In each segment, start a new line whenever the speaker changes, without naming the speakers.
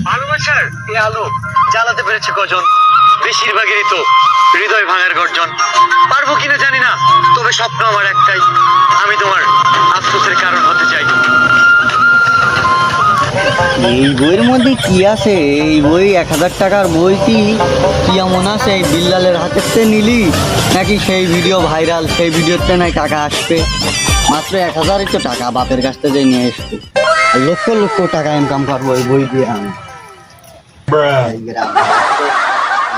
ভালোবাসার এই আলো জ্বালাতে পেরেছে কজন, বেশিরভাগেরই তো হৃদয় ভাঙার গর্জন। পারবো কিনা জানি না, তবে স্বপ্ন আমার একটাই, আমি তোমার আফসোসের কারণ হতে চাই।
এই বইয়ের মধ্যে কি আছে? এই বই 1000 টাকার বই কি এমন আছে? এই বিল্লালের হাতে নিলি নাকি সেই ভিডিও ভাইরাল, সেই ভিডিওতে নাই টাকা আসবে? মাত্র 1000ই তো টাকা বাপের কাছ থেকে নিয়ে এসছে। লক্ষ লক্ষ টাকা ইনকাম করবো এই বই দিয়ে আমি।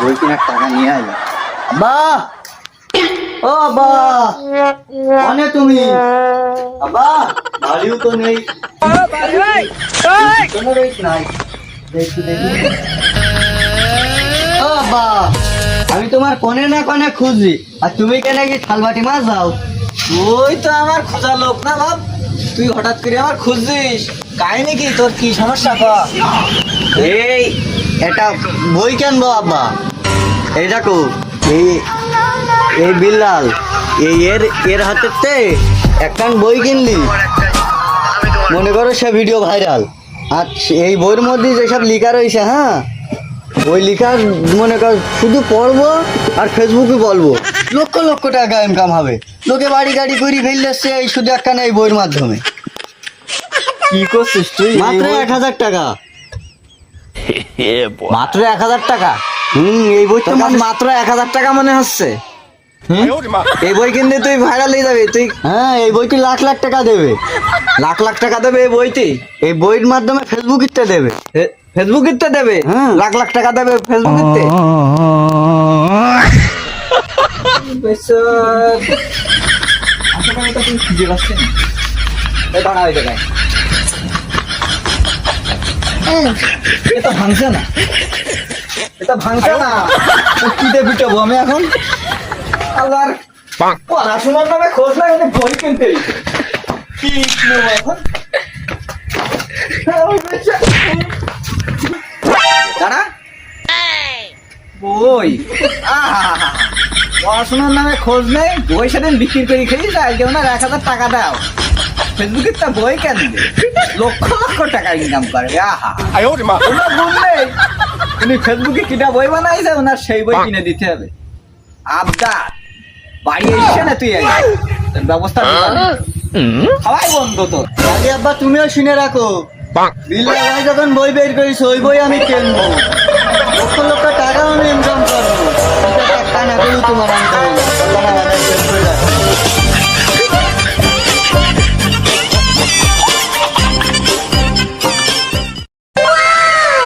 বই কেনার টাকা নিয়ে আইলো। আব্বা, ও আব্বা, অনে তুমি? আব্বা, বাড়িও তো নেই। কোনো রেট নাই। দেখি দেখি। ও আব্বা, আমি তোমার কোনে না কোনে খুঁজি, আর তুমি কেন কি থালবাটি মাছ যাও?
ওই তো আমার খোঁজা লোক না বাপ, তুই হঠাৎ করে আমার খুঁজছিস, কাহিনী কি? তোর কি সমস্যা?
এই এটা বই কেনবো আব্বা? এই দেখো, এই এই বিল্লাল, এই এর হাতে একখান বই কিনলি, মনে করো সে ভিডিও ভাইরাল, আর এই বইয়ের মধ্যে যেসব লেখা রয়েছে, হ্যাঁ ওই লেখা মনে কর শুধু পড়বো আর ফেসবুকে বলবো, লক্ষ লক্ষ টাকা ইনকাম হবে। লোকে বাড়ি গাড়ি করে ফেললে এই শুধু একখান এই বইয়ের মাধ্যমে।
কি করছিস তুই?
মাত্র 1000 টাকা।
মাত্র 1000 টাকা?
এই বই তো
মাত্র 1000 টাকা মনে হচ্ছে। এই বই কিনতে তুই ভাইরাল হয়ে যাবি তুই?
হ্যাঁ, এই বইটি লাখ লাখ টাকা দেবে।
লাখ লাখ টাকা দেবে এই বইতে?
এই বইয়ের মাধ্যমে ফেসবুক ইতে দেবে।
ফেসবুক ইতে দেবে?
হ্যাঁ।
লাখ লাখ টাকা দেবে ফেসবুক ইতে? খুঁজে পাচ্ছেন? দাঁড়া ওই জায়গায়, এটা ভাঙছে না, এটা ভাঙছে না। কি দিয়ে পিটাবো আমি এখন? আল্লাহর পড়াশোনার নামে খোঁজ না, এখানে বই কিনতে কি নেবো এখন? দাঁড়া, বই পড়াশোনার নামে খোঁজ নেই, বই সেদিন বিক্রি করে খেয়ে যায়, যে ওনার 1000 টাকা দাও। ফেসবুকে তা বই কেন লক্ষ লক্ষ টাকা ইনকাম করে? উনি ফেসবুকে কিনা বই বানাইছে, ওনার সেই বই কিনে দিতে হবে। আবদার বাড়ি এসছে না তুই তোর ব্যবস্থা খাওয়াই বন্ধ তোর।
আগে আব্বা তুমিও শুনে রাখো, বিল্লাল ভাই যখন বই বের করিস ওই বই আমি কিনবো, লক্ষ লক্ষ টাকা আমি ইনকাম করবো। টাকা না পেলেও তোমার আনতে হবে না।